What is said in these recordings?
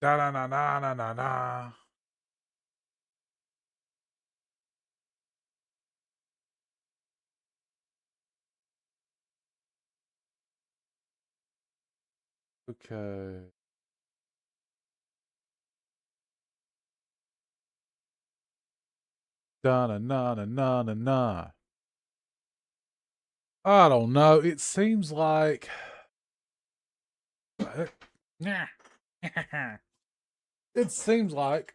Da na na na na na na. Okay. Da na na na na na na. I don't know. It seems like it seems like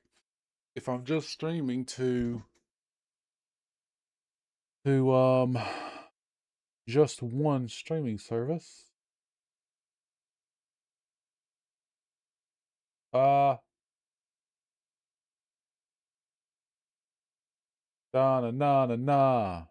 if I'm just streaming to just one streaming service. Uh da na na na na.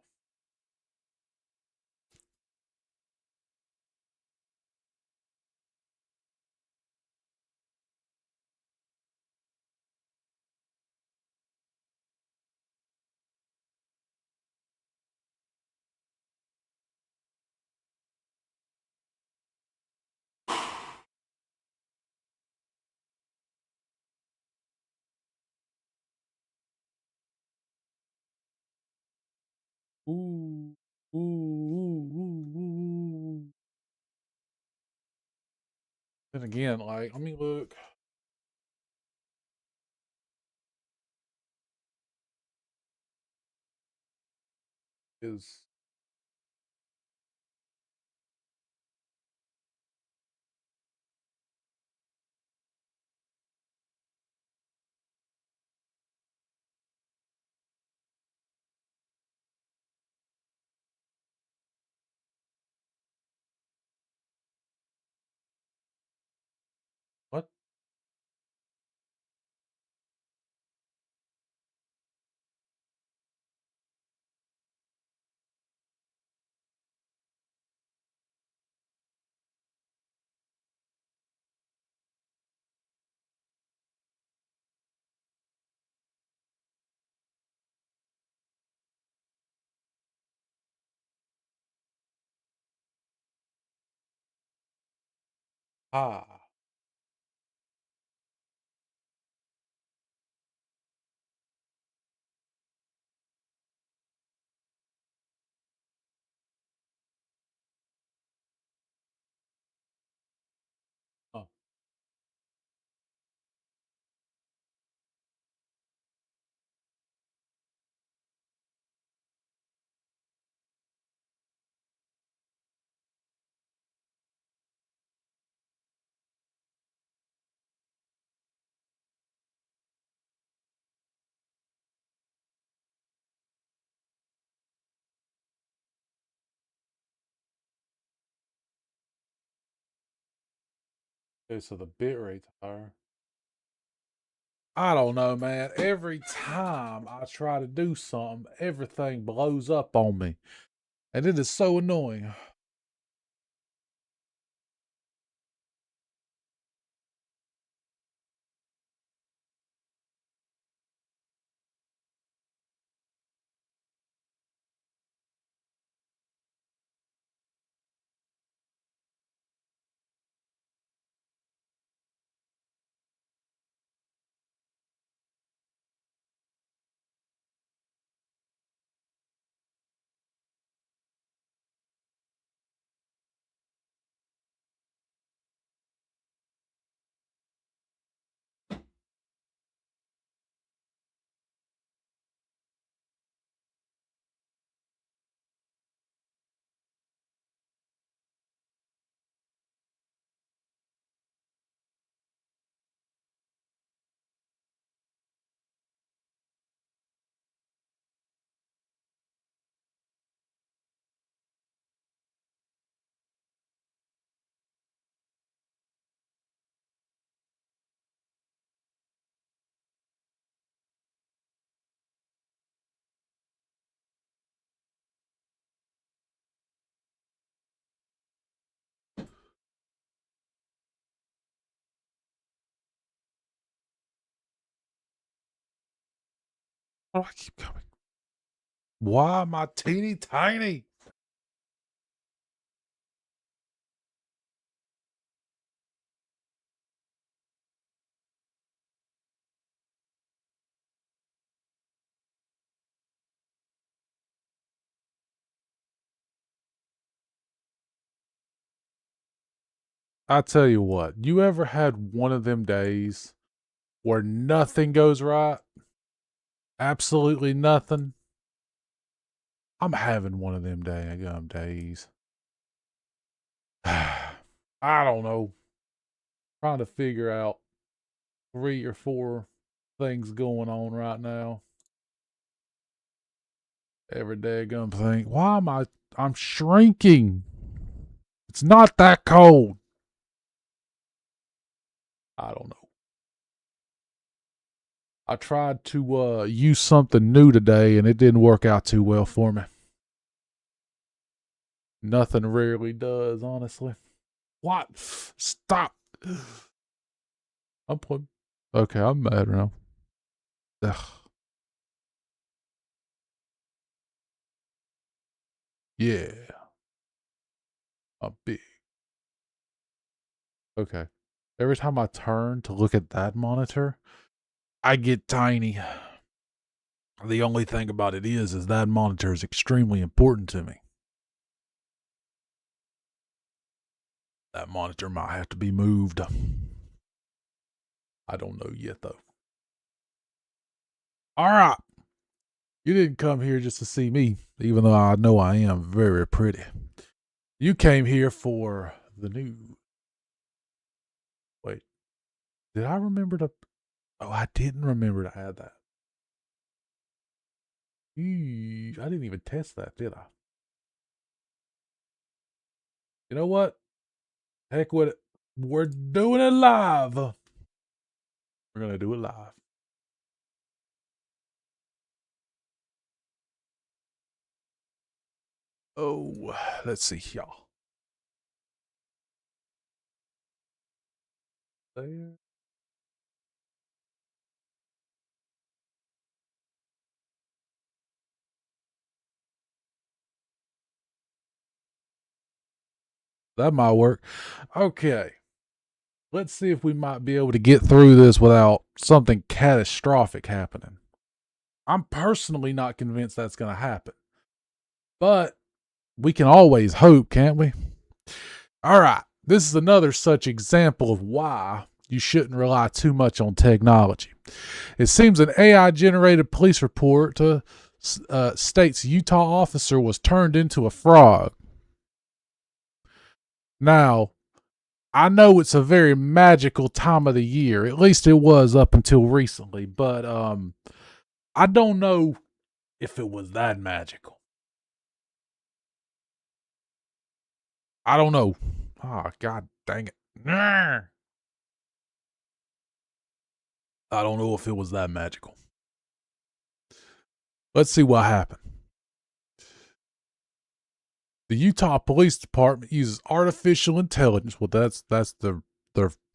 Ooh, ooh, ooh, ooh, ooh. Then again, like, let me look. Is what? Ah. Oh. Okay, so the bit rate's higher. I don't know, man. Every time I try to do something, everything blows up on me. And it is so annoying. Oh, I keep coming. Why am I teeny tiny? I tell you what, you ever had one of them days where nothing goes right? Absolutely nothing? I'm having one of them days. I don't know. Trying to figure out 3 or 4 things going on right now. Every daggum thing. Why am I'm shrinking. It's not that cold. I don't know. I tried to use something new today and it didn't work out too well for me. Nothing rarely does, honestly. What? Stop. I'm putting. Okay, I'm mad now. Ugh. Yeah. I'm big. Okay. Every time I turn to look at that monitor, I get tiny. The only thing about it is that monitor is extremely important to me. That monitor might have to be moved. I don't know yet, though. All right. You didn't come here just to see me, even though I know I am very pretty. You came here for the news. Wait. Did I remember to... Oh, I didn't remember to add that. I didn't even test that, did I? You know what? Heck with it. We're doing it live. We're going to do it live. Oh, let's see, y'all. There. That might work. Okay. Let's see if we might be able to get through this without something catastrophic happening. I'm personally not convinced that's going to happen. But we can always hope, can't we? All right. This is another such example of why you shouldn't rely too much on technology. It seems an AI-generated police report states Utah officer was turned into a frog. Now, I know it's a very magical time of the year. At least it was up until recently. But I don't know if it was that magical. I don't know. Oh, God dang it. I don't know if it was that magical. Let's see what happened. The Utah Police Department uses artificial intelligence. Well, that's their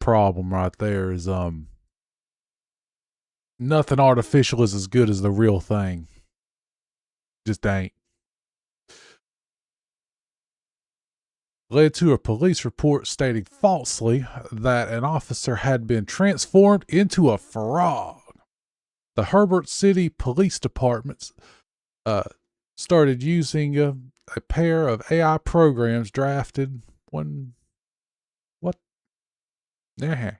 problem right there is nothing artificial is as good as the real thing. Just ain't. Led to a police report stating falsely that an officer had been transformed into a frog. The Herbert City Police Department started using a pair of AI programs drafted when... What? Yeah.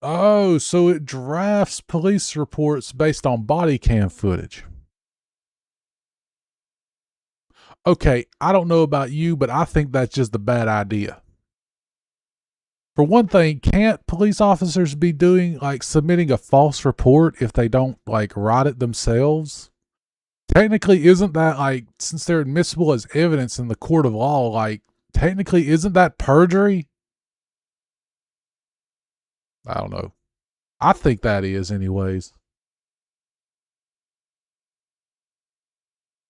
Oh, so it drafts police reports based on body cam footage. Okay, I don't know about you, but I think that's just a bad idea. For one thing, can't police officers be doing like submitting a false report if they don't like write it themselves? Technically, isn't that like, since they're admissible as evidence in the court of law, like technically isn't that perjury? I don't know. I think that is anyways.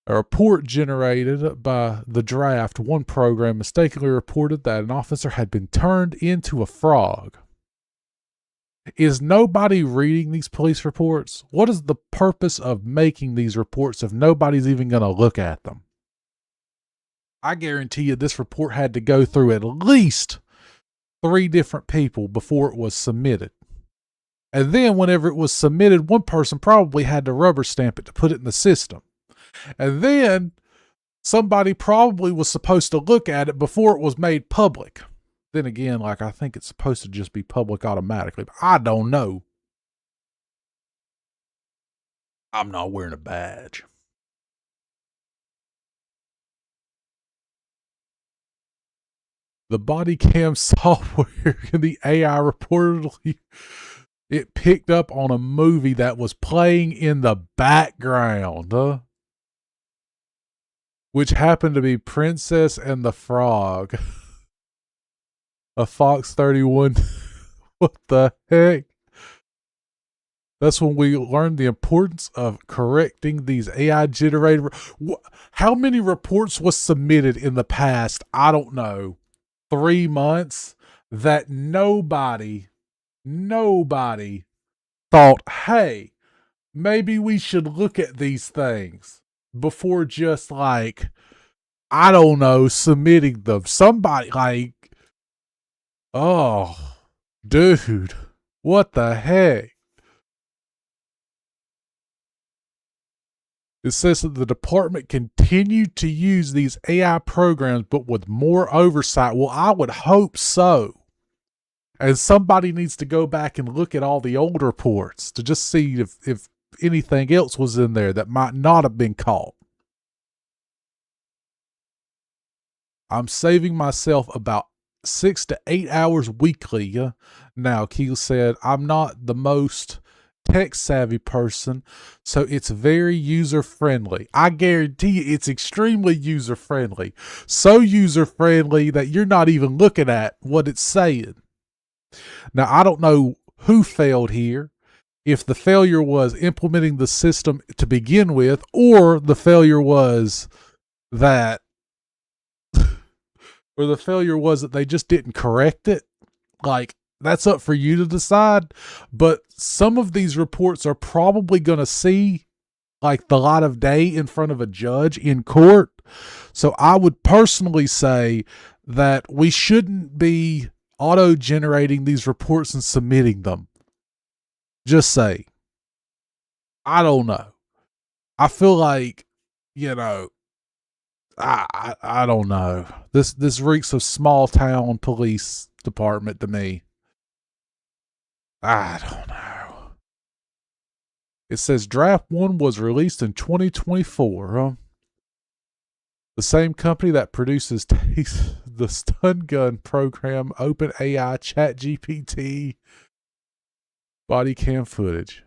A report generated by the draft, one program mistakenly reported that an officer had been turned into a frog. Is nobody reading these police reports? What is the purpose of making these reports if nobody's even going to look at them? I guarantee you this report had to go through at least 3 different people before it was submitted. And then whenever it was submitted, one person probably had to rubber stamp it to put it in the system. And then somebody probably was supposed to look at it before it was made public. Then again, like, I think it's supposed to just be public automatically, but I don't know. I'm not wearing a badge. The body cam software in the AI reportedly it picked up on a movie that was playing in the background, which happened to be Princess and the Frog. A Fox 31. What the heck? That's when we learned the importance of correcting these AI generated. How many reports was submitted in the past? I don't know. 3 months that nobody thought, hey, maybe we should look at these things before just like, I don't know, submitting them. Somebody like, oh, dude, what the heck? It says that the department continued to use these AI programs, but with more oversight. Well, I would hope so. And somebody needs to go back and look at all the old reports to just see if anything else was in there that might not have been caught. I'm saving myself about 6 to 8 hours weekly. Now, Keel said, I'm not the most tech savvy person, so it's very user friendly. I guarantee you it's extremely user friendly. So user friendly that you're not even looking at what it's saying. Now, I don't know who failed here. If the failure was implementing the system to begin with, or the failure was that or the failure was that they just didn't correct it. Like, that's up for you to decide. But some of these reports are probably going to see like the light of day in front of a judge in court. So I would personally say that we shouldn't be auto generating these reports and submitting them. Just say, I don't know. I feel like, you know, I don't know. This reeks of small town police department to me. I don't know. It says draft 1 was released in 2024. The same company that produces the stun gun program, OpenAI, ChatGPT, body cam footage.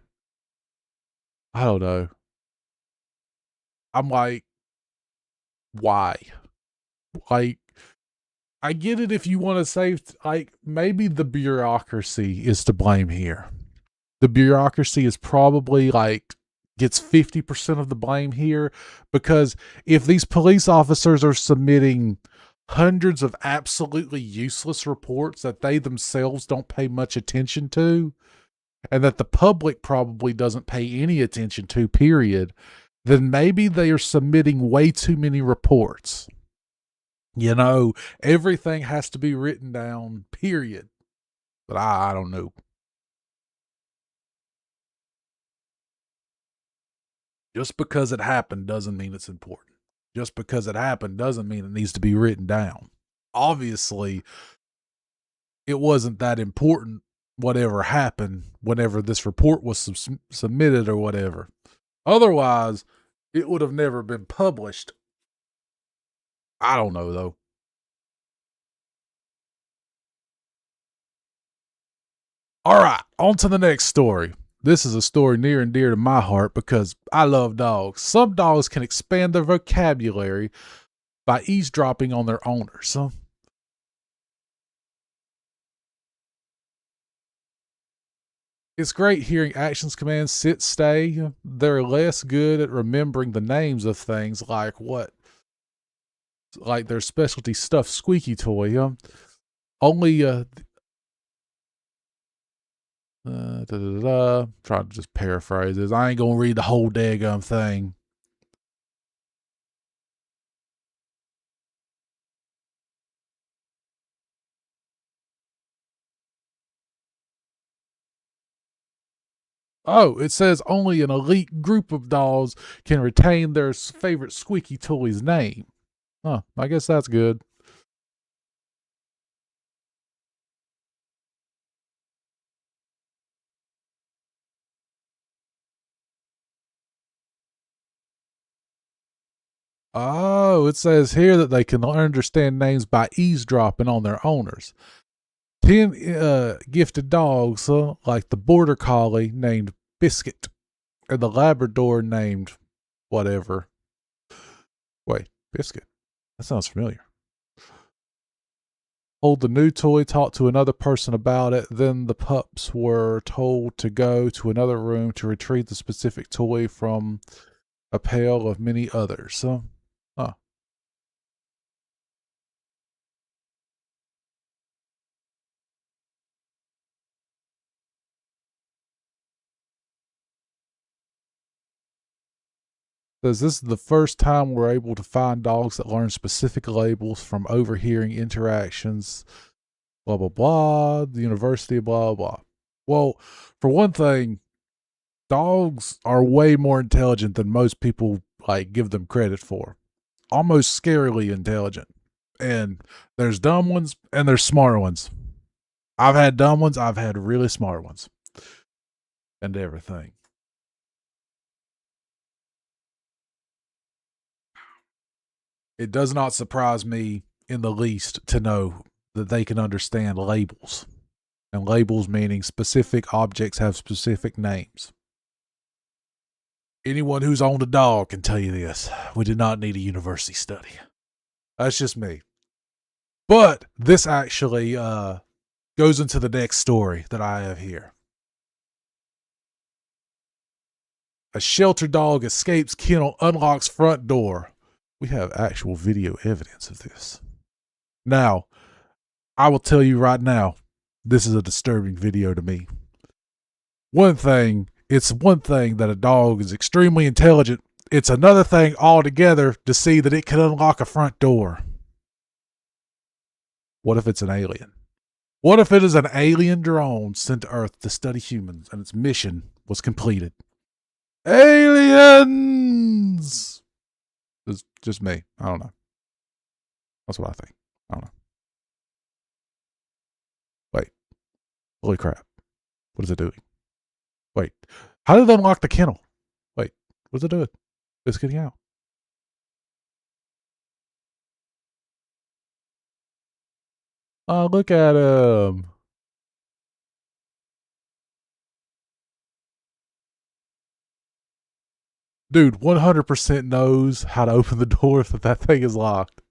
I don't know. I'm like, why? Like, I get it if you want to save, like, maybe the bureaucracy is to blame here. The bureaucracy is probably like, gets 50% of the blame here, because if these police officers are submitting hundreds of absolutely useless reports that they themselves don't pay much attention to, and that the public probably doesn't pay any attention to, period, then maybe they are submitting way too many reports. You know, everything has to be written down, period. But I don't know. Just because it happened doesn't mean it's important. Just because it happened doesn't mean it needs to be written down. Obviously, it wasn't that important, whatever happened, whenever this report was submitted or whatever. Otherwise, it would have never been published. I don't know, though. All right, on to the next story. This is a story near and dear to my heart because I love dogs. Some dogs can expand their vocabulary by eavesdropping on their owners. It's great hearing actions commands sit, stay. They're less good at remembering the names of things like their specialty stuffed squeaky toy. Only trying to just paraphrase this. I ain't gonna read the whole daggum thing. Oh, it says only an elite group of dogs can retain their favorite squeaky toy's name. Huh, I guess that's good. Oh, it says here that they can understand names by eavesdropping on their owners. 10 gifted dogs, like the Border Collie named Biscuit, and the Labrador named whatever. Wait, Biscuit? That sounds familiar. Hold the new toy, talk to another person about it. Then the pups were told to go to another room to retrieve the specific toy from a pile of many others. So, huh. Says this is the first time we're able to find dogs that learn specific labels from overhearing interactions. Blah blah blah. The university. Blah blah. Well, for one thing, dogs are way more intelligent than most people like give them credit for. Almost scarily intelligent. And there's dumb ones and there's smart ones. I've had dumb ones, I've had really smart ones. And everything. It does not surprise me in the least to know that they can understand labels. And labels meaning specific objects have specific names. Anyone who's owned a dog can tell you this. We did not need a university study. That's just me. But this actually goes into the next story that I have here. A shelter dog escapes kennel, unlocks front door. We have actual video evidence of this. Now, I will tell you right now, this is a disturbing video to me. It's one thing that a dog is extremely intelligent. It's another thing altogether to see that it can unlock a front door. What if it's an alien? What if it is an alien drone sent to Earth to study humans and its mission was completed? Aliens! It's just me. I don't know. That's what I think. I don't know. Wait. Holy crap. What is it doing? Wait. How did it unlock the kennel? Wait. What's it doing? It's getting out. Oh, look at him. Dude, 100% knows how to open the door if that thing is locked.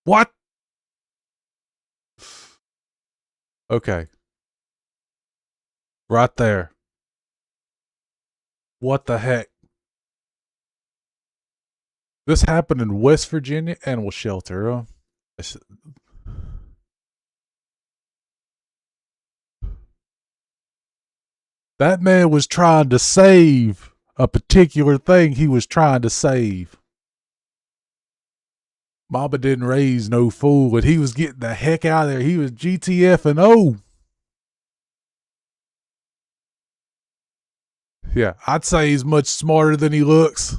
What? Okay. Right there. What the heck? This happened in West Virginia Animal Shelter. That man was trying to save a particular thing he was trying to save. Mama didn't raise no fool, but he was getting the heck out of there. He was GTF and O. Yeah, I'd say he's much smarter than he looks.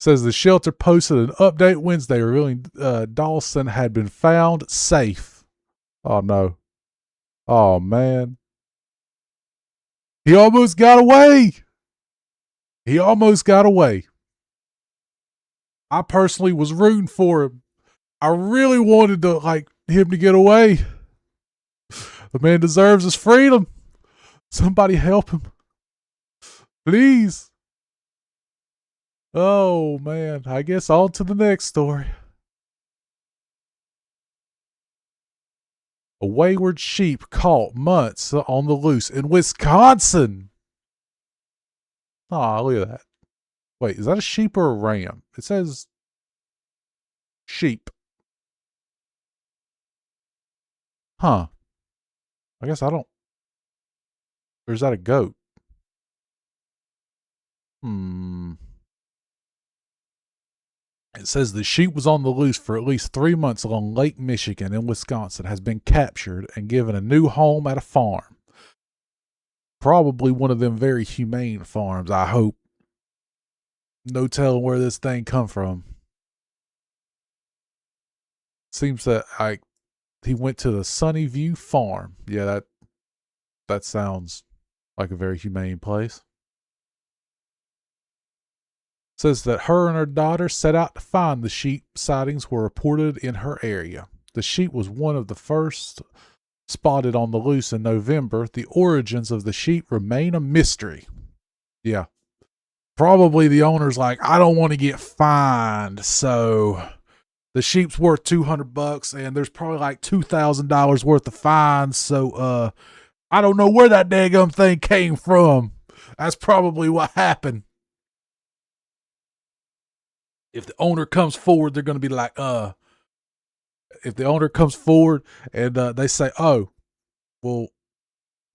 Says the shelter posted an update Wednesday revealing Dawson had been found safe. Oh no. Oh man. He almost got away. He almost got away. I personally was rooting for him. I really wanted to like him to get away. The man deserves his freedom. Somebody help him. Please. Oh man. I guess on to the next story. A wayward sheep caught months on the loose in Wisconsin. Aw, look at that. Wait, is that a sheep or a ram? It says sheep. Huh. I guess I don't. Or is that a goat? It says the sheep was on the loose for at least 3 months along Lake Michigan in Wisconsin, has been captured and given a new home at a farm. Probably one of them very humane farms, I hope. No telling where this thing come from. Seems that he went to the Sunnyview farm. Yeah, that sounds like a very humane place. Says that her and her daughter set out to find the sheep. Sightings were reported in her area. The sheep was one of the first spotted on the loose in November. The origins of the sheep remain a mystery. Yeah. Probably the owner's like, I don't want to get fined, so the sheep's worth $200 and there's probably like $2,000 worth of fines, so I don't know where that daggum thing came from. That's probably what happened. If the owner comes forward, they're going to be like, if the owner comes forward and they say, oh, well,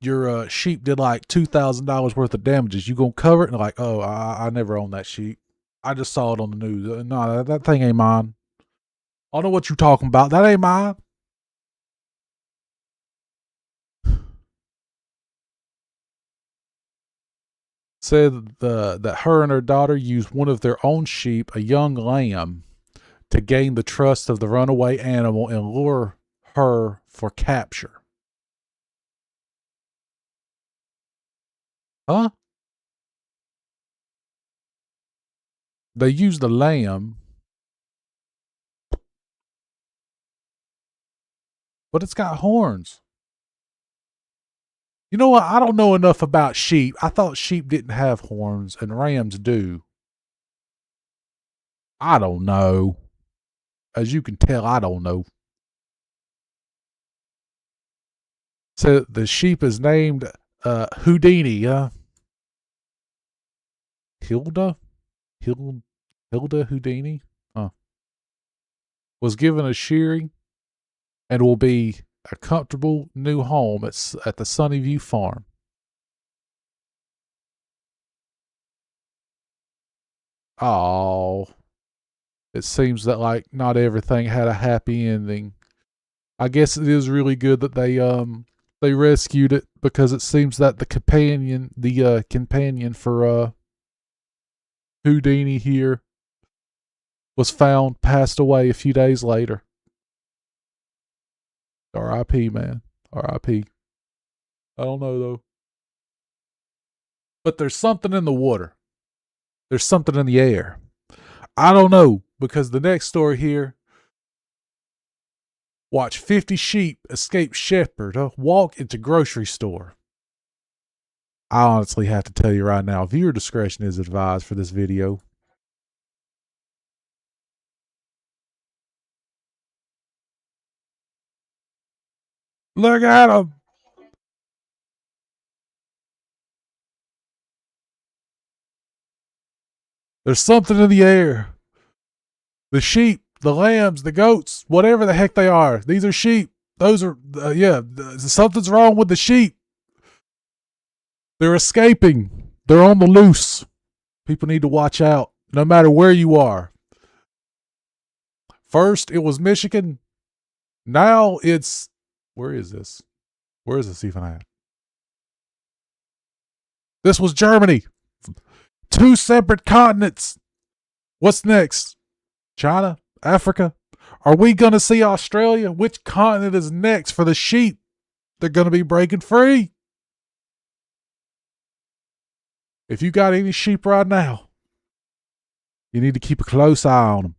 your sheep did like $2,000 worth of damages, you going to cover it? And they're like, oh, I never owned that sheep. I just saw it on the news. No, that thing ain't mine. I don't know what you're talking about. That ain't mine. Said that her and her daughter used one of their own sheep, a young lamb, to gain the trust of the runaway animal and lure her for capture. Huh? They used a lamb, but it's got horns. You know what? I don't know enough about sheep. I thought sheep didn't have horns and rams do. I don't know. As you can tell, I don't know. So the sheep is named Houdini. Hilda Houdini. Was given a shearing and will be a comfortable new home at the Sunnyview farm. Oh, it seems that like not everything had a happy ending. I guess it is really good that they rescued it, because it seems that the companion for Houdini here was found passed away a few days later. R.I.P. man. R.I.P. I don't know though. But there's something in the water. There's something in the air. I don't know, because the next story here, watch 50 sheep escape shepherd walk into grocery store. I honestly have to tell you right now, viewer discretion is advised for this video. Look at him. There's something in the air. The sheep, the lambs, the goats, whatever the heck they are. These are sheep. Those are, something's wrong with the sheep. They're escaping. They're on the loose. People need to watch out, no matter where you are. First, it was Michigan. Now it's, where is this? Where is this even at? This was Germany. 2 separate continents. What's next? China? Africa? Are we going to see Australia? Which continent is next for the sheep? They're going to be breaking free. If you got any sheep right now, you need to keep a close eye on them,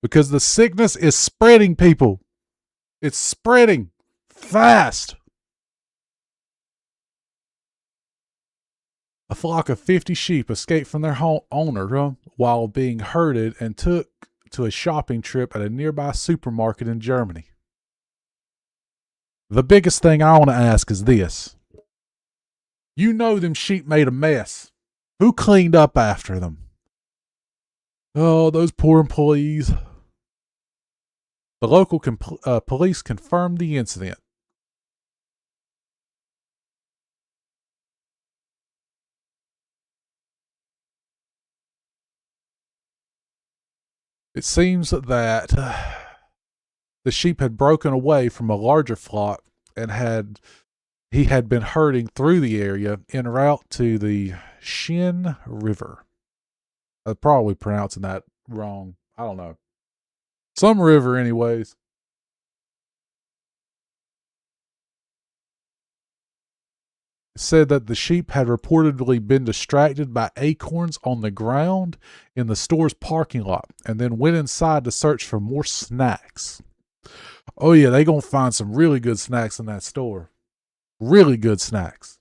because the sickness is spreading, people. It's spreading fast. A flock of 50 sheep escaped from their owner while being herded and took to a shopping trip at a nearby supermarket in Germany. The biggest thing I want to ask is this. You know them sheep made a mess. Who cleaned up after them? Oh, those poor employees. The local police confirmed the incident. It seems that the sheep had broken away from a larger flock and he had been herding through the area en route to the Shin River. I'm probably pronouncing that wrong. I don't know. Some river, anyways. It said that the sheep had reportedly been distracted by acorns on the ground in the store's parking lot and then went inside to search for more snacks. Oh yeah, they gonna find some really good snacks in that store. Really good snacks.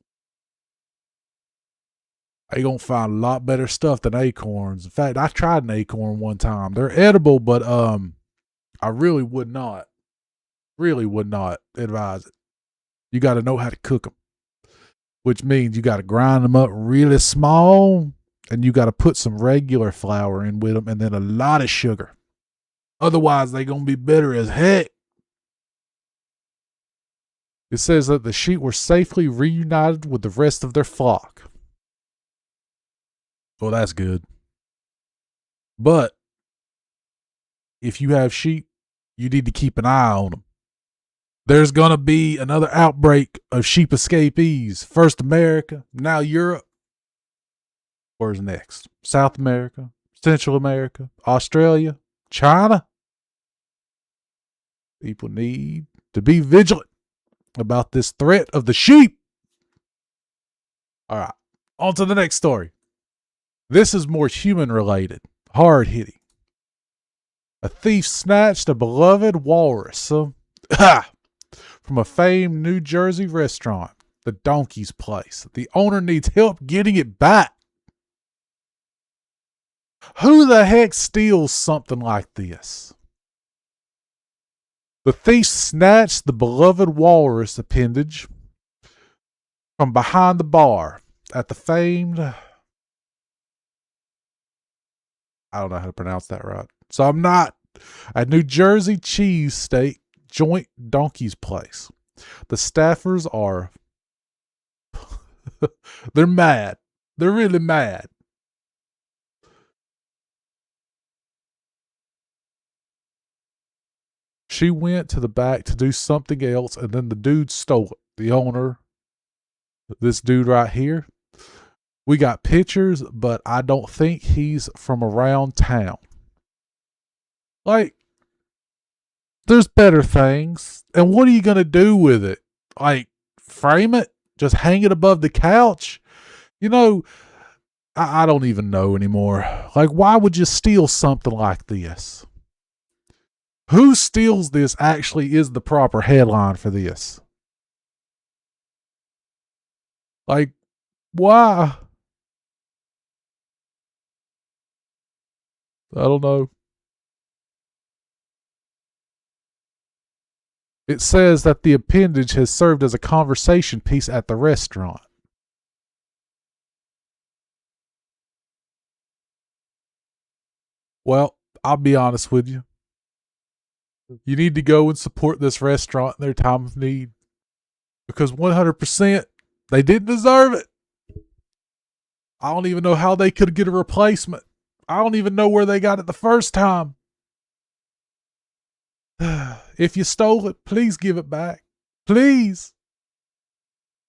They gonna find a lot better stuff than acorns. In fact, I tried an acorn one time. They're edible, but I really would not advise it. You got to know how to cook them, which means you got to grind them up really small, and you got to put some regular flour in with them, and then a lot of sugar. Otherwise, they gonna be bitter as heck. It says that the sheep were safely reunited with the rest of their flock. Well, that's good. But if you have sheep, you need to keep an eye on them. There's going to be another outbreak of sheep escapees. First America, now Europe. Where's next? South America, Central America, Australia, China. People need to be vigilant about this threat of the sheep. All right, on to the next story. This is more human related, hard hitting. A thief snatched a beloved walrus from a famed New Jersey restaurant, the Donkey's Place. The owner needs help getting it back. Who the heck steals something like this? The thief snatched the beloved walrus appendage from behind the bar at the famed... I don't know how to pronounce that right. So I'm not. A New Jersey cheesesteak joint Donkey's Place. The staffers are... they're mad. They're really mad. She went to the back to do something else, and then the dude stole it. The owner, this dude right here, we got pictures, but I don't think he's from around town. Like, there's better things. And what are you going to do with it? Like, frame it? Just hang it above the couch? You know, I don't even know anymore. Like, why would you steal something like this? Who steals this actually is the proper headline for this. Like, why? I don't know. It says that the appendage has served as a conversation piece at the restaurant. Well, I'll be honest with you. You need to go and support this restaurant in their time of need. Because 100%, they didn't deserve it. I don't even know how they could get a replacement. I don't even know where they got it the first time. If you stole it, please give it back. Please.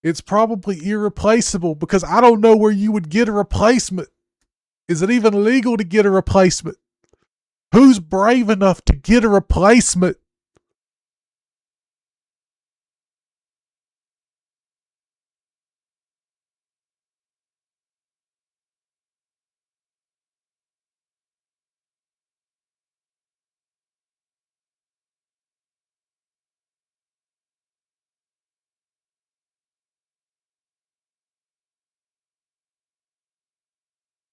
It's probably irreplaceable because I don't know where you would get a replacement. Is it even legal to get a replacement? Who's brave enough to get a replacement?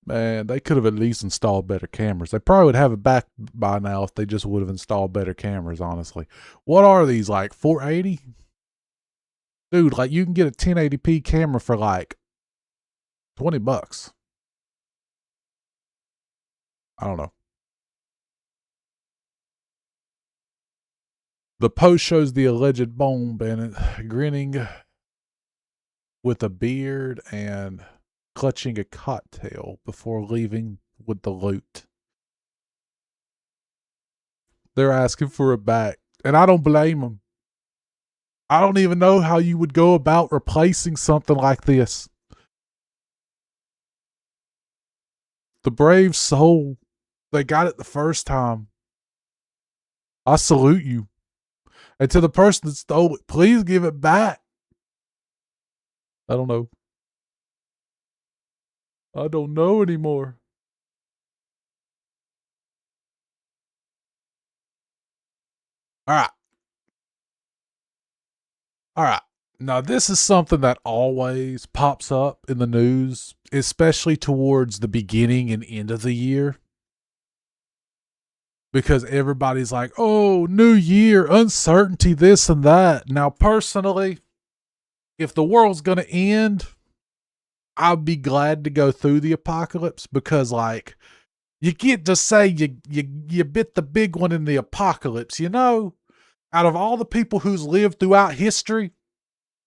Man, they could have at least installed better cameras. They probably would have it back by now if they just would have installed better cameras, honestly. What are these, like 480? Dude, like you can get a 1080p camera for like $20. I don't know. The post shows the alleged Bone Bandit grinning with a beard and clutching a cocktail before leaving with the loot. They're asking for it back. And I don't blame them. I don't even know how you would go about replacing something like this. The brave soul, they got it the first time. I salute you. And to the person that stole it, please give it back. I don't know. I don't know anymore. All right. All right. Now, this is something that always pops up in the news, especially towards the beginning and end of the year. Because everybody's like, oh, new year, uncertainty, this and that. Now, personally, if the world's going to end, I'd be glad to go through the apocalypse because, like, you get to say you bit the big one in the apocalypse, you know? Out of all the people who's lived throughout history,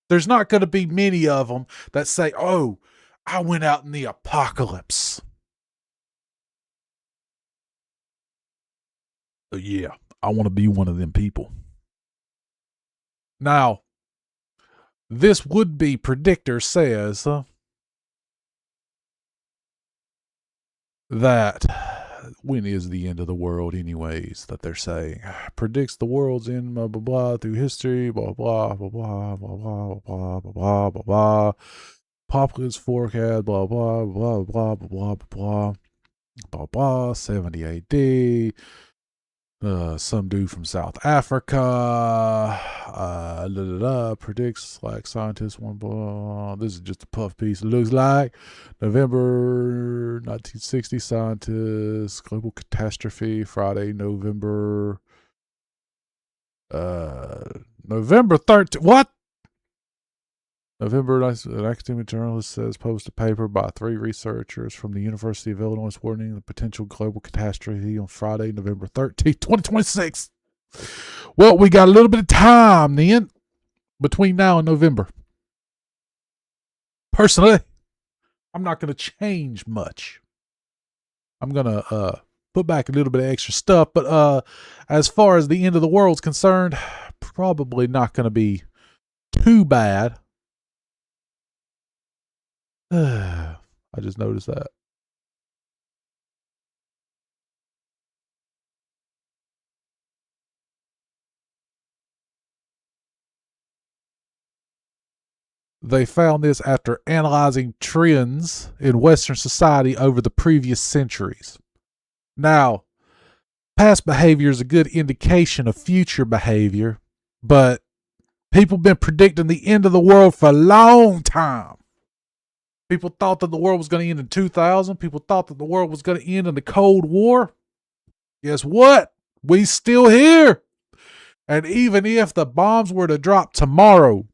there's not going to be many of them that say, oh, I went out in the apocalypse. Yeah, I want to be one of them people. Now, this would-be predictor says that when is the end of the world anyways that they're saying predicts the world's end blah blah blah through history blah blah blah blah blah blah blah blah blah blah populist forecast blah blah blah blah blah blah blah blah 70 AD. Some dude from South Africa predicts like scientists one blah. This is just a puff piece. It looks like November 1960 scientists global catastrophe Friday November 13th. What? November, an academic journalist says post a paper by 3 researchers from the University of Illinois warning the potential global catastrophe on Friday, November 13th, 2026. Well, we got a little bit of time then between now and November. Personally, I'm not going to change much. I'm going to put back a little bit of extra stuff, but as far as the end of the world's concerned, probably not going to be too bad. I just noticed that. They found this after analyzing trends in Western society over the previous centuries. Now, past behavior is a good indication of future behavior, but people have been predicting the end of the world for a long time. People thought that the world was going to end in 2000. People thought that the world was going to end in the Cold War. Guess what? We still here. And even if the bombs were to drop tomorrow,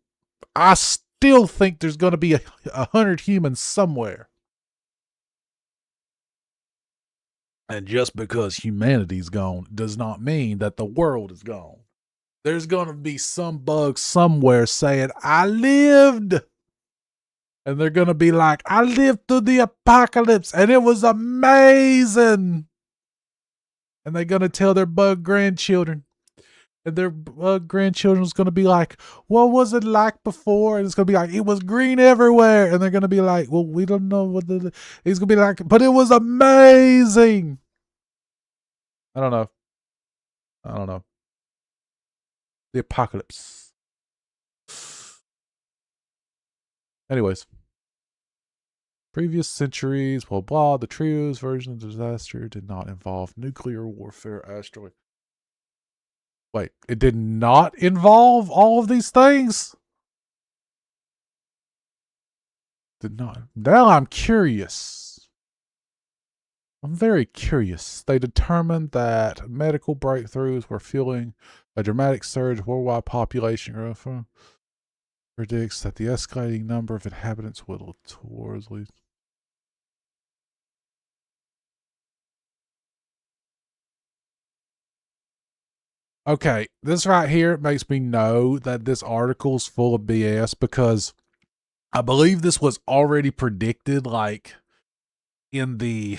I still think there's going to be 100 humans somewhere. And just because humanity's gone does not mean that the world is gone. There's going to be some bug somewhere saying, I lived. And they're going to be like, I lived through the apocalypse and it was amazing. And they're going to tell their bug grandchildren. And their bug grandchildren's going to be like, what was it like before? And it's going to be like, it was green everywhere. And they're going to be like, well, we don't know what the... He's going to be like, but it was amazing. I don't know. The apocalypse. Anyways. Previous centuries, blah, blah, the trio's version of the disaster did not involve nuclear warfare, asteroid. Wait, it did not involve all of these things? Did not. Now I'm curious. I'm very curious. They determined that medical breakthroughs were fueling a dramatic surge worldwide population growth. Predicts that the escalating number of inhabitants will look towards least. Okay, this right here makes me know that this article's full of BS because I believe this was already predicted like in the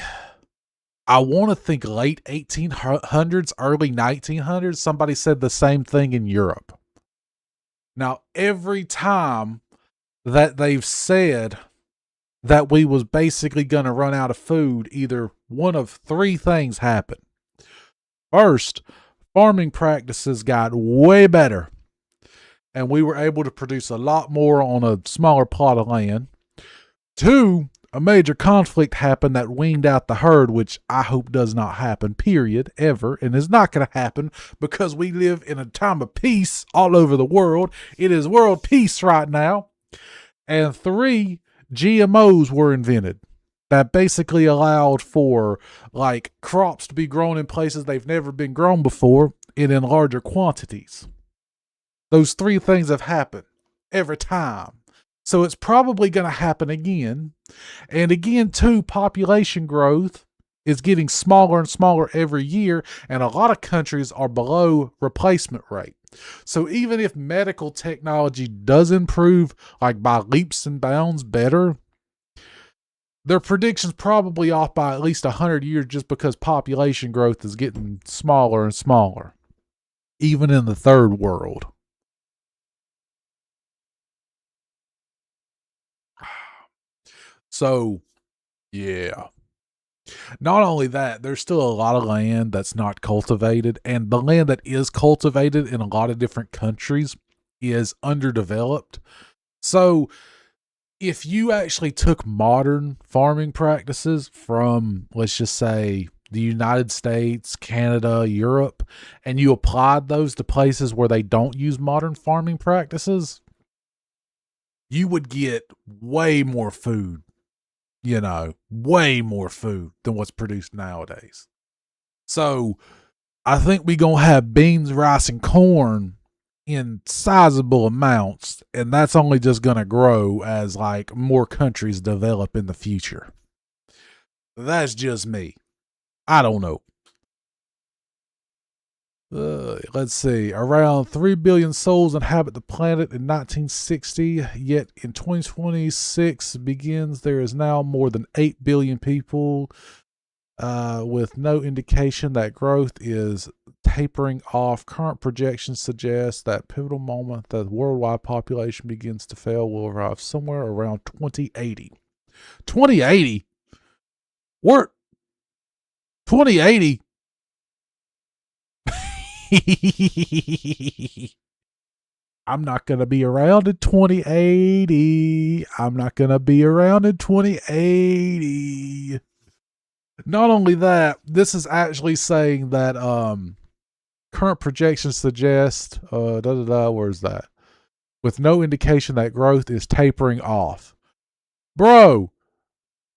I want to think late 1800s, early 1900s. Somebody said the same thing in Europe. Now, every time that they've said that we was basically going to run out of food, either one of three things happened. First, farming practices got way better, and we were able to produce a lot more on a smaller plot of land. Two, a major conflict happened that weaned out the herd, which I hope does not happen, period, ever, and is not going to happen because we live in a time of peace all over the world. It is world peace right now. And three, GMOs were invented that basically allowed for like crops to be grown in places they've never been grown before and in larger quantities. Those three things have happened every time. So it's probably going to happen again. And again, too, population growth is getting smaller and smaller every year, and a lot of countries are below replacement rate. So even if medical technology does improve like by leaps and bounds better, their prediction's probably off by at least 100 years just because population growth is getting smaller and smaller, even in the third world. So, yeah. Not only that, there's still a lot of land that's not cultivated, and the land that is cultivated in a lot of different countries is underdeveloped. So if you actually took modern farming practices from, let's just say, the United States, Canada, Europe, and you applied those to places where they don't use modern farming practices, you would get way more food. Way more food than what's produced nowadays. So I think we're going to have beans, rice, and corn in sizable amounts, and that's only just going to grow as like more countries develop in the future. That's just me. I don't know. Let's see. Around 3 billion souls inhabit the planet in 1960, yet in 2026 begins, there is now more than 8 billion people, with no indication that growth is tapering off. Current projections suggest that pivotal moment that the worldwide population begins to fail will arrive somewhere around 2080. 2080? We're 2080? I'm not going to be around in 2080. I'm not going to be around in 2080. Not only that, this is actually saying that current projections suggest, where's that? With no indication that growth is tapering off. Bro,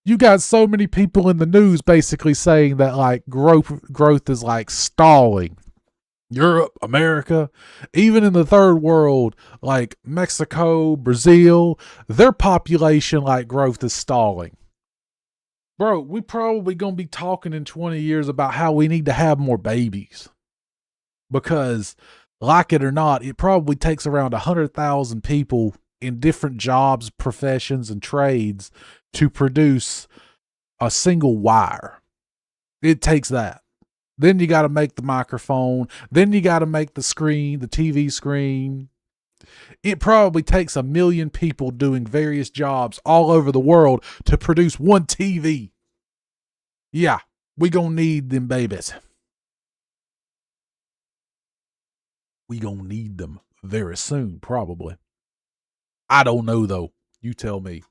you got so many people in the news basically saying that like growth is like stalling. Europe, America, even in the third world, like Mexico, Brazil, their population like growth is stalling. Bro, we probably going to be talking in 20 years about how we need to have more babies. Because, like it or not, it probably takes around 100,000 people in different jobs, professions, and trades to produce a single wire. It takes that. Then you got to make the microphone. Then you got to make the screen, the TV screen. It probably takes 1 million people doing various jobs all over the world to produce one TV. Yeah, we gonna need them babies. We gonna need them very soon, probably. I don't know, though. You tell me.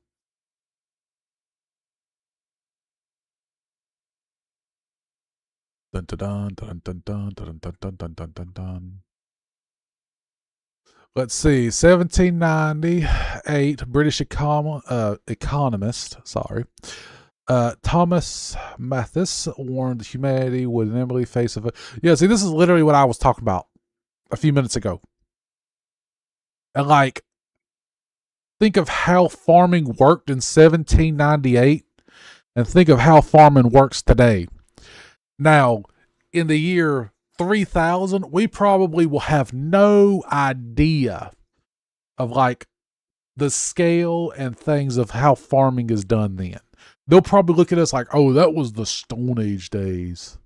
Dun, dun, dun, dun, dun, dun, dun, dun, dun, dun, dun, dun. Let's see, 1798, British economist, Thomas Malthus warned humanity would inevitably face a... Yeah, see, this is literally what I was talking about a few minutes ago. And like, think of how farming worked in 1798 and think of how farming works today. Now, in the year 3000, we probably will have no idea of like the scale and things of how farming is done then. They'll probably look at us like, oh, that was the Stone Age days.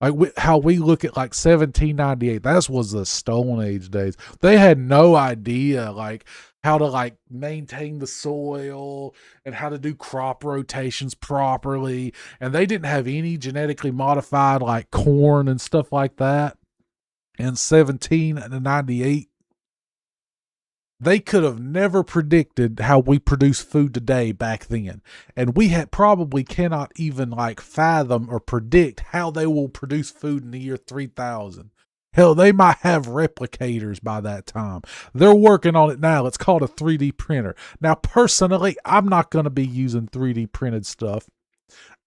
Like how we look at like 1798, that was the Stone Age days. They had no idea like how to like maintain the soil and how to do crop rotations properly. And they didn't have any genetically modified like corn and stuff like that in 1798. They could have never predicted how we produce food today back then. And we had probably cannot even like fathom or predict how they will produce food in the year 3000. Hell, they might have replicators by that time. They're working on it now. It's called a 3D printer. Now, personally, I'm not going to be using 3D printed stuff.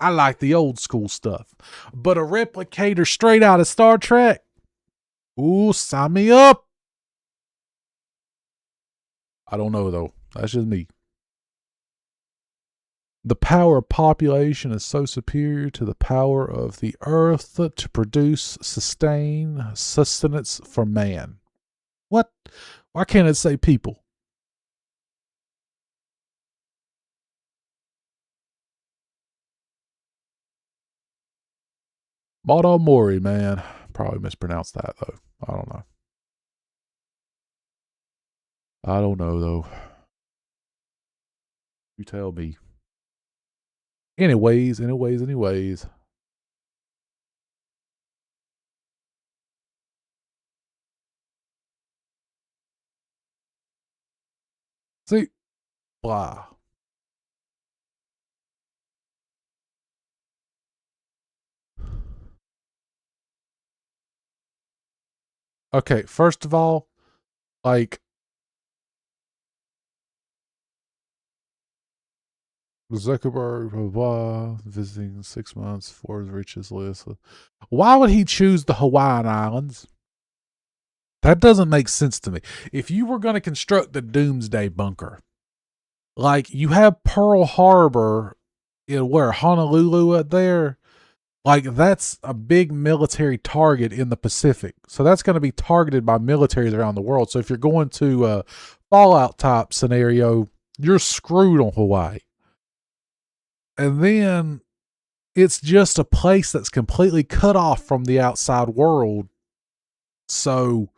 I like the old school stuff. But a replicator straight out of Star Trek? Ooh, sign me up. I don't know, though. That's just me. The power of population is so superior to the power of the earth to produce, sustain, sustenance for man. What? Why can't it say people? Moto Mori, man. Probably mispronounced that, though. I don't know. I don't know, though. You tell me. Anyways. See, blah. Okay, first of all, like, Zuckerberg, blah, blah, visiting 6 months, Forbes richest list. Why would he choose the Hawaiian Islands? That doesn't make sense to me. If you were going to construct the Doomsday Bunker, like you have Pearl Harbor in where Honolulu up there, like that's a big military target in the Pacific. So that's going to be targeted by militaries around the world. So if you're going to a Fallout type scenario, you're screwed on Hawaii. And then it's just a place that's completely cut off from the outside world. So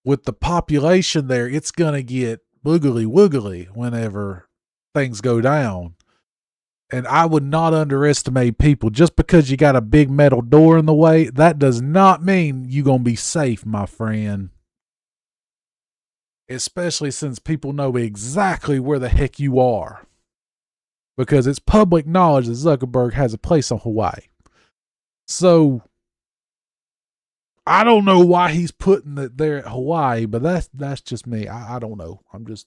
with the population there, it's going to get boogly woogly whenever things go down. And I would not underestimate people. Just because you got a big metal door in the way, that does not mean you're going to be safe, my friend. Especially since people know exactly where the heck you are. Because it's public knowledge that Zuckerberg has a place on Hawaii. So I don't know why he's putting it there at Hawaii, but that's just me. I don't know. I'm just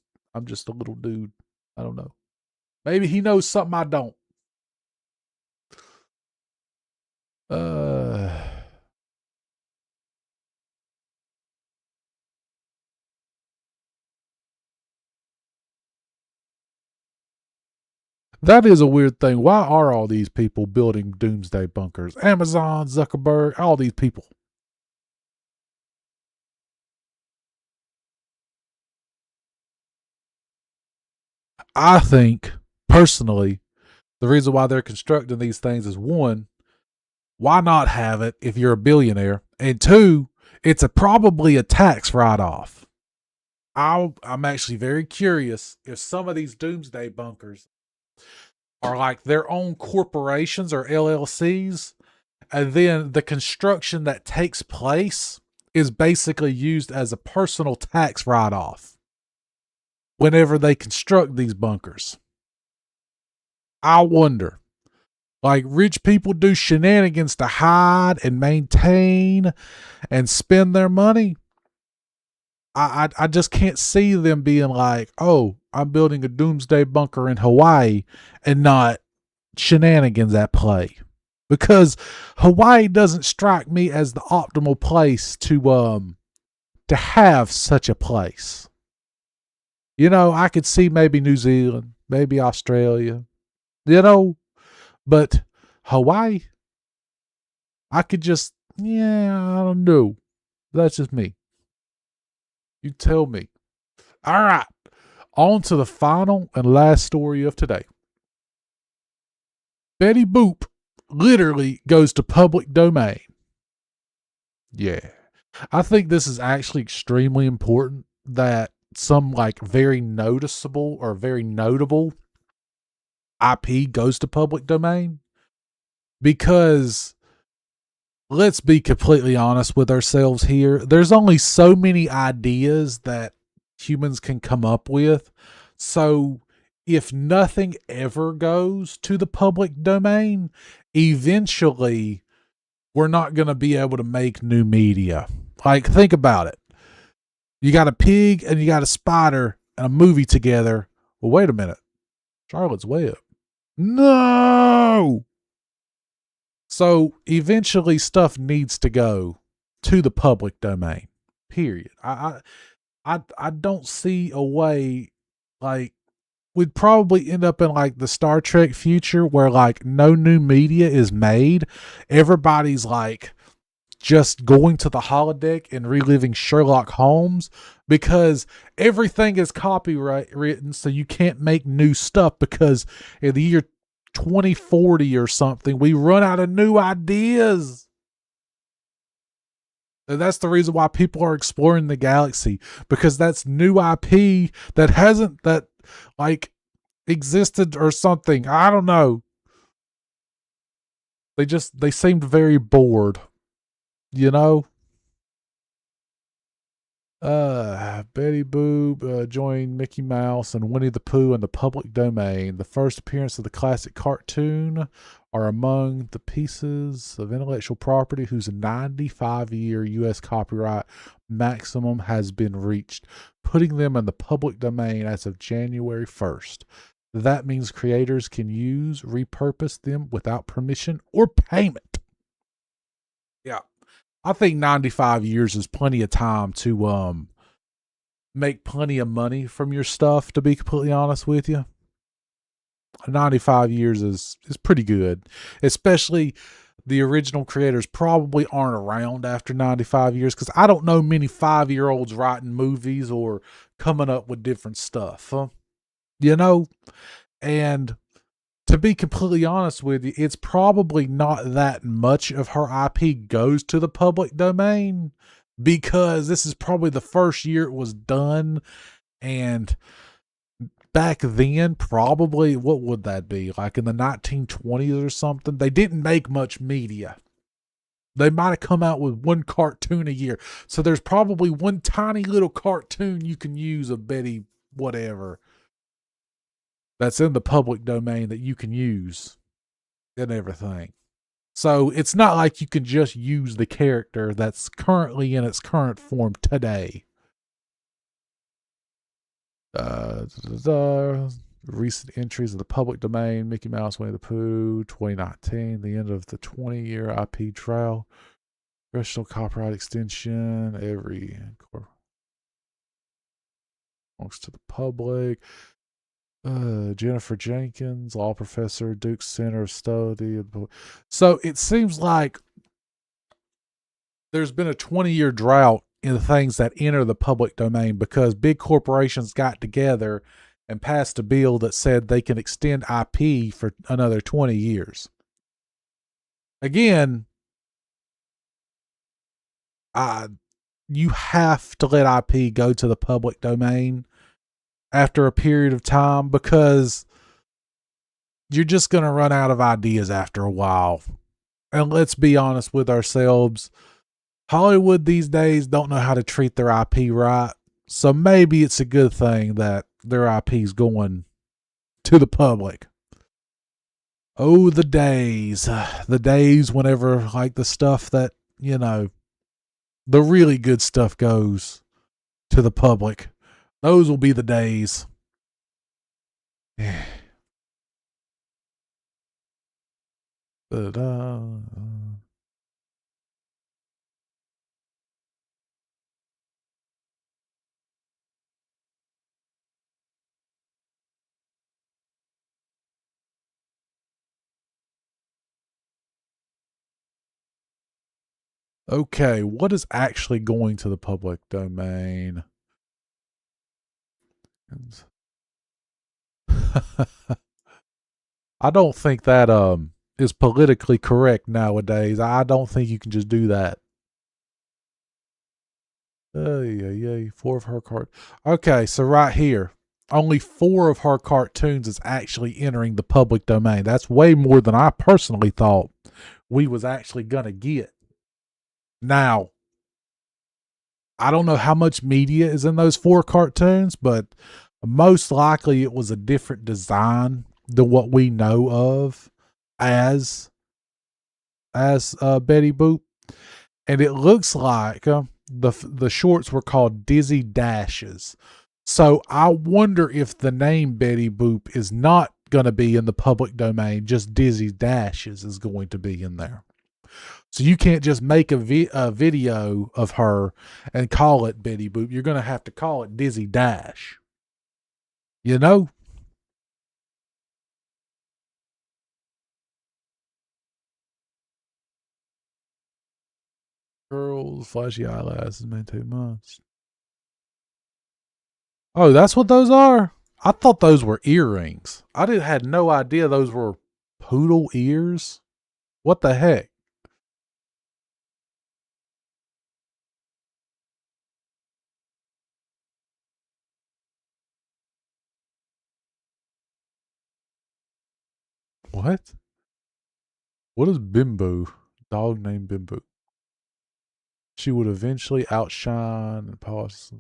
a little dude. I don't know. Maybe he knows something I don't. That is a weird thing. Why are all these people building doomsday bunkers? Amazon, Zuckerberg, all these people. I think, personally, the reason why they're constructing these things is one, why not have it if you're a billionaire? And two, it's probably a tax write-off. I'm actually very curious if some of these doomsday bunkers are like their own corporations or LLCs, and then the construction that takes place is basically used as a personal tax write-off whenever they construct these bunkers. I wonder. Like rich people do shenanigans to hide and maintain and spend their money. I just can't see them being like, oh, I'm building a doomsday bunker in Hawaii and not shenanigans at play. Because Hawaii doesn't strike me as the optimal place to have such a place. You know, I could see maybe New Zealand, maybe Australia, you know, but Hawaii, I could just, yeah, I don't know. That's just me. You tell me. All right. On to the final and last story of today. Betty Boop literally goes to public domain. Yeah. I think this is actually extremely important that some like very noticeable or very notable IP goes to public domain, because let's be completely honest with ourselves here. There's only so many ideas that humans can come up with. So if nothing ever goes to the public domain, eventually we're not going to be able to make new media. Like, think about it. You got a pig and you got a spider and a movie together. Well, wait a minute. Charlotte's Web. No! So eventually stuff needs to go to the public domain. Period. I don't see a way, like, we'd probably end up in like the Star Trek future where like no new media is made. Everybody's like just going to the holodeck and reliving Sherlock Holmes, because everything is copyright written, so you can't make new stuff, because in the year 2040 or something, we run out of new ideas. And that's the reason why people are exploring the galaxy, because that's new IP that hasn't, that like existed or something. I don't know. They seemed very bored, you know? Betty Boop joined Mickey Mouse and Winnie the Pooh in the public domain. The first appearance of the classic cartoon are among the pieces of intellectual property whose 95-year U.S. copyright maximum has been reached, putting them in the public domain as of January 1st. That means creators can repurpose them without permission or payment. Yeah. I think 95 years is plenty of time to make plenty of money from your stuff, to be completely honest with you. 95 years is pretty good. Especially the original creators probably aren't around after 95 years, because I don't know many 5-year-olds writing movies or coming up with different stuff. You know? And to be completely honest with you, it's probably not that much of her IP goes to the public domain, because this is probably the first year it was done. And back then, probably, what would that be? Like in the 1920s or something? They didn't make much media. They might have come out with one cartoon a year. So there's probably one tiny little cartoon you can use of Betty whatever that's in the public domain that you can use and everything. So it's not like you can just use the character that's currently in its current form today. Recent entries of the public domain: Mickey Mouse, Winnie the Pooh, 2019, the end of the 20-year IP trial, professional copyright extension, every belongs to the public. Jennifer Jenkins, law professor, Duke Center of Study. So it seems like there's been a 20-year drought in the things that enter the public domain, because big corporations got together and passed a bill that said they can extend IP for another 20 years. Again, you have to let IP go to the public domain after a period of time, because you're just going to run out of ideas after a while. And let's be honest with ourselves, Hollywood these days don't know how to treat their IP right. So maybe it's a good thing that their IP is going to the public. Oh, the days whenever like the stuff that, you know, the really good stuff goes to the public. Those will be the days. But, okay, what is actually going to the public domain? I don't think that is politically correct nowadays. I don't think you can just do that. Yeah, 4 of her cart. Okay, so right here, only 4 of her cartoons is actually entering the public domain. That's way more than I personally thought we was actually gonna get. Now, I don't know how much media is in those 4 cartoons, but most likely it was a different design than what we know of as Betty Boop, and it looks like the shorts were called Dizzy Dashes. So I wonder if the name Betty Boop is not going to be in the public domain, just Dizzy Dashes is going to be in there. So you can't just make a video of her and call it Betty Boop. You're going to have to call it Dizzy Dash. You know? Girls, flashy eyelashes, man, too much. Oh, that's what those are? I thought those were earrings. Had no idea those were poodle ears. What the heck? What? What is Bimbo? Dog named Bimbo. She would eventually outshine and polish.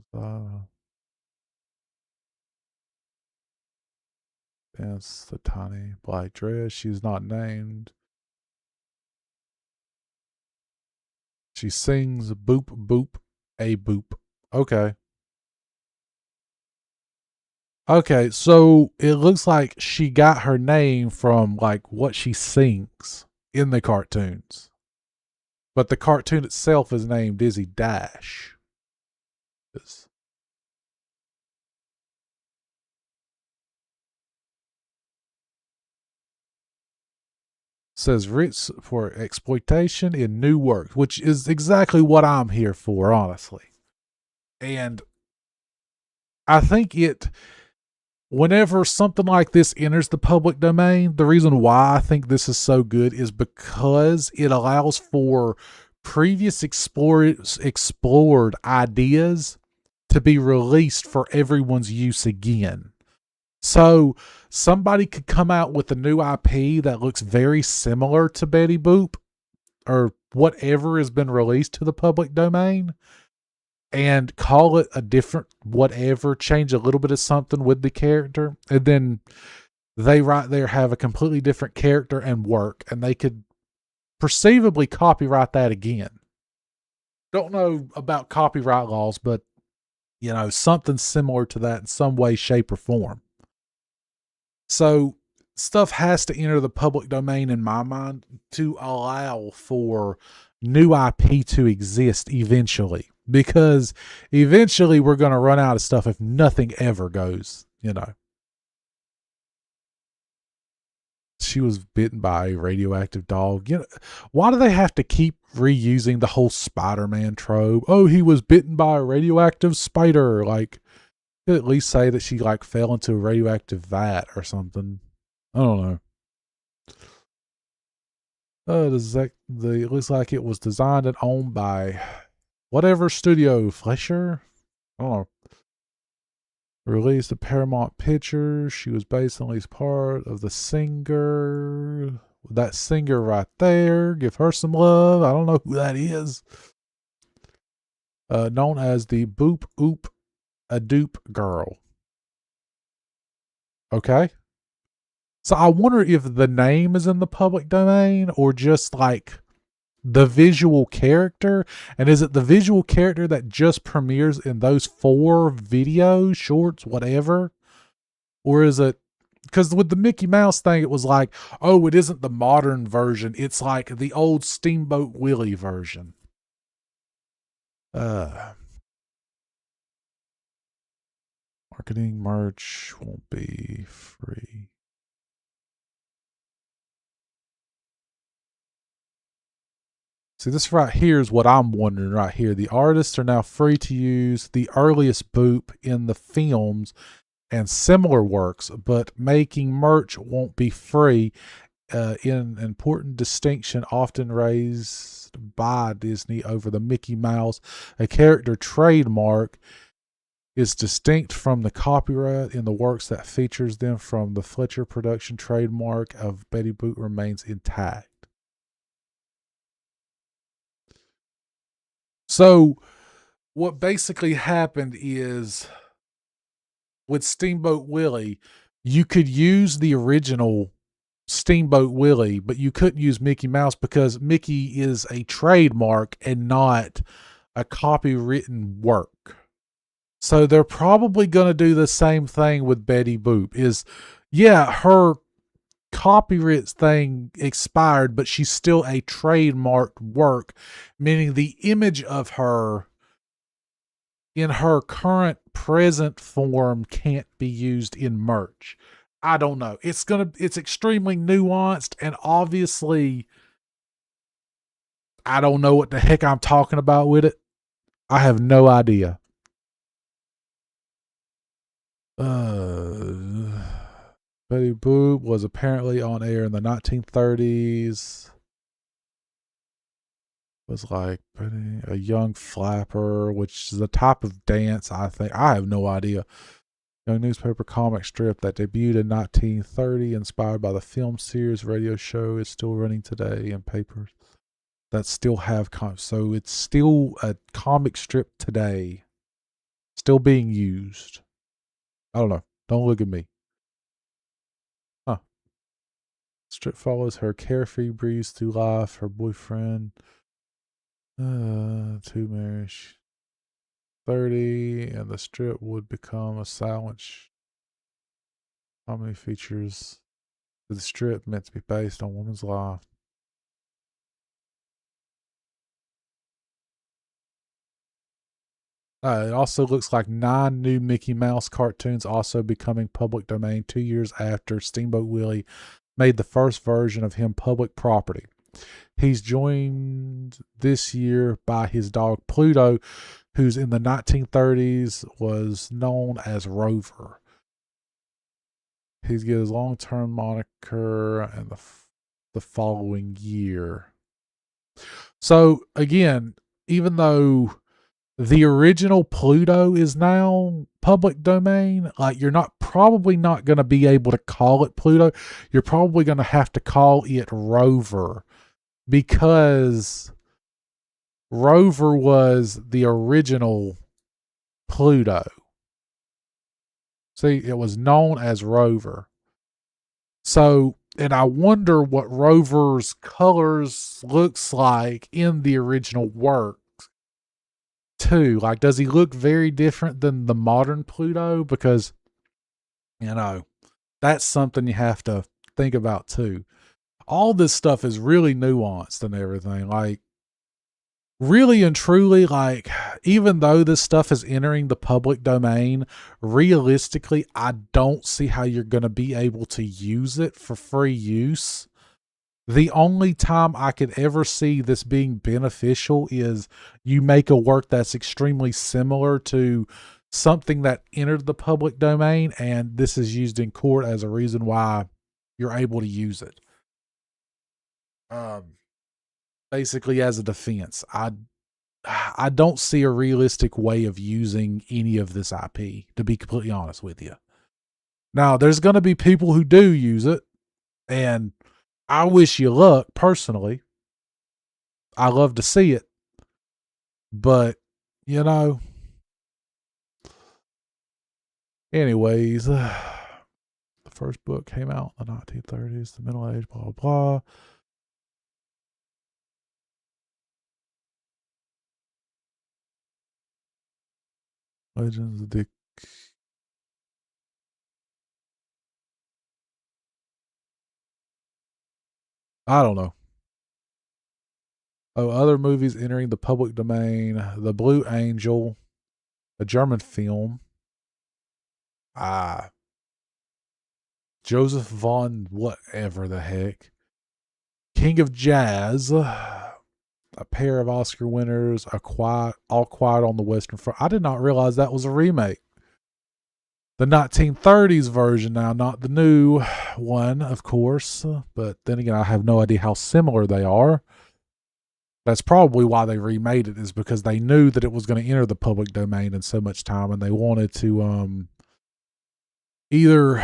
That's the tiny black dress. She's not named. She sings boop boop a boop. Okay. Okay, so it looks like she got her name from like what she sings in the cartoons. But the cartoon itself is named Dizzy Dash. It says rich for exploitation in new work, which is exactly what I'm here for, honestly. And I think whenever something like this enters the public domain, the reason why I think this is so good is because it allows for previous explored ideas to be released for everyone's use again. So somebody could come out with a new IP that looks very similar to Betty Boop or whatever has been released to the public domain and call it a different whatever, change a little bit of something with the character, and then they right there have a completely different character and work, and they could perceivably copyright that again. Don't know about copyright laws, but something similar to that in some way, shape, or form. So stuff has to enter the public domain in my mind to allow for new IP to exist eventually, because eventually we're going to run out of stuff if nothing ever goes. She was bitten by a radioactive dog. Why do they have to keep reusing the whole Spider-Man trope? Oh, he was bitten by a radioactive spider. Like, could at least say that she like fell into a radioactive vat or something. I don't know. It looks like it was designed and owned by whatever studio, Fleischer. I don't know. Released to Paramount Pictures. She was based on at least part of the singer. That singer right there. Give her some love. I don't know who that is. Known as the Boop Oop a Doop Girl. Okay. So I wonder if the name is in the public domain or just like the visual character. And is it the visual character that just premieres in those 4 videos, shorts, whatever? Or is it, because with the Mickey Mouse thing, it was like, oh, it isn't the modern version. It's like the old Steamboat Willie version. Marketing merch won't be free. See, this right here is what I'm wondering right here. The artists are now free to use the earliest Boop in the films and similar works, but making merch won't be free. In an important distinction often raised by Disney over the Mickey Mouse, a character trademark is distinct from the copyright in the works that features them. From the Fletcher production trademark of Betty Boop remains intact. So what basically happened is with Steamboat Willie, you could use the original Steamboat Willie, but you couldn't use Mickey Mouse because Mickey is a trademark and not a copywritten work. So they're probably going to do the same thing with Betty Boop. Her copyright thing expired, but she's still a trademarked work, meaning the image of her in her current present form can't be used in merch. I don't know. It's extremely nuanced, and obviously I don't know what the heck I'm talking about with it. I have no idea. Betty Boop was apparently on air in the 1930s. Was like a young flapper, which is a type of dance, I think. I have no idea. Young newspaper comic strip that debuted in 1930, inspired by the film series radio show, is still running today in papers that still have so it's still a comic strip today, still being used. I don't know. Don't look at me. Huh. Strip follows her carefree breeze through life. Her boyfriend, two marriage, 30, and the strip would become a silent comedy features the strip meant to be based on woman's life. It also looks like 9 new Mickey Mouse cartoons also becoming public domain 2 years after Steamboat Willie made the first version of him public property. He's joined this year by his dog Pluto, who's in the 1930s was known as Rover. He's get his long-term moniker in the following year. So again, even though the original Pluto is now public domain, like you're probably not going to be able to call it Pluto. You're probably going to have to call it Rover, because Rover was the original Pluto. See, it was known as Rover. So, and I wonder what Rover's colors looks like in the original work too. Like, does he look very different than the modern Pluto? Because, that's something you have to think about too. All this stuff is really nuanced and everything. Like, really and truly, like, even though this stuff is entering the public domain, realistically, I don't see how you're going to be able to use it for free use. The only time I could ever see this being beneficial is you make a work that's extremely similar to something that entered the public domain, and this is used in court as a reason why you're able to use it. Basically as a defense. I don't see a realistic way of using any of this IP, to be completely honest with you. Now, there's going to be people who do use it, and I wish you luck, personally. I love to see it. But, anyways, the first book came out in the 1930s, the Middle Age, blah, blah, blah. Legends of Dick. I don't know. Oh, other movies entering the public domain. The Blue Angel, a German film. Joseph von whatever the heck. King of Jazz. A pair of Oscar winners. All Quiet on the Western Front. I did not realize that was a remake. The 1930s version now, not the new one, of course, but then again, I have no idea how similar they are. That's probably why they remade it, is because they knew that it was going to enter the public domain in so much time, and they wanted to either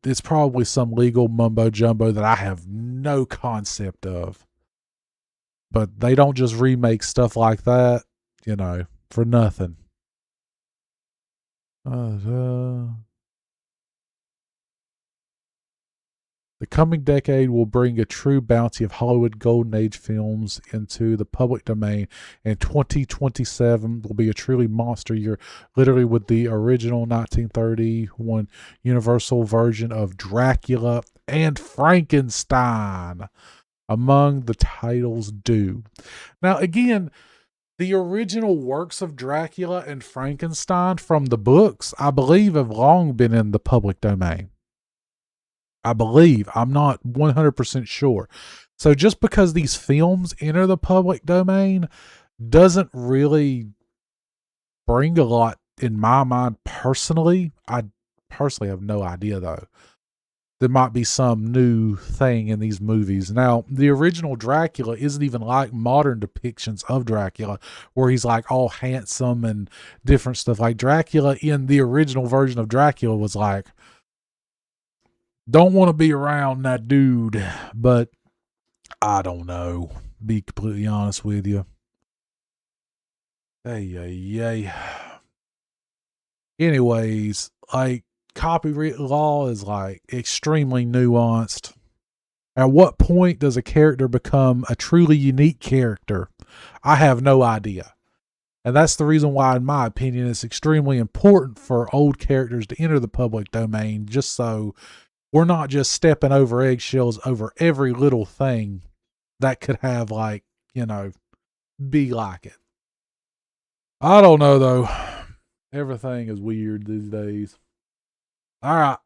it's probably some legal mumbo jumbo that I have no concept of. But they don't just remake stuff like that, for nothing. The coming decade will bring a true bounty of Hollywood Golden Age films into the public domain, and 2027 will be a truly monster year, literally, with the original 1931 Universal version of Dracula and Frankenstein among the titles due. Now, again, the original works of Dracula and Frankenstein from the books, I believe, have long been in the public domain. I believe. I'm not 100% sure. So just because these films enter the public domain doesn't really bring a lot in my mind personally. I personally have no idea, though. There might be some new thing in these movies. Now, the original Dracula isn't even like modern depictions of Dracula, where he's like all handsome and different stuff. Like Dracula in the original version of Dracula was like, don't want to be around that dude, but I don't know. Be completely honest with you. Hey. Anyways, like, copyright law is like extremely nuanced. At what point does a character become a truly unique character? I have no idea. And that's the reason why, in my opinion, it's extremely important for old characters to enter the public domain, just so we're not just stepping over eggshells over every little thing that could have, like, be like it. I don't know, though. Everything is weird these days. All right.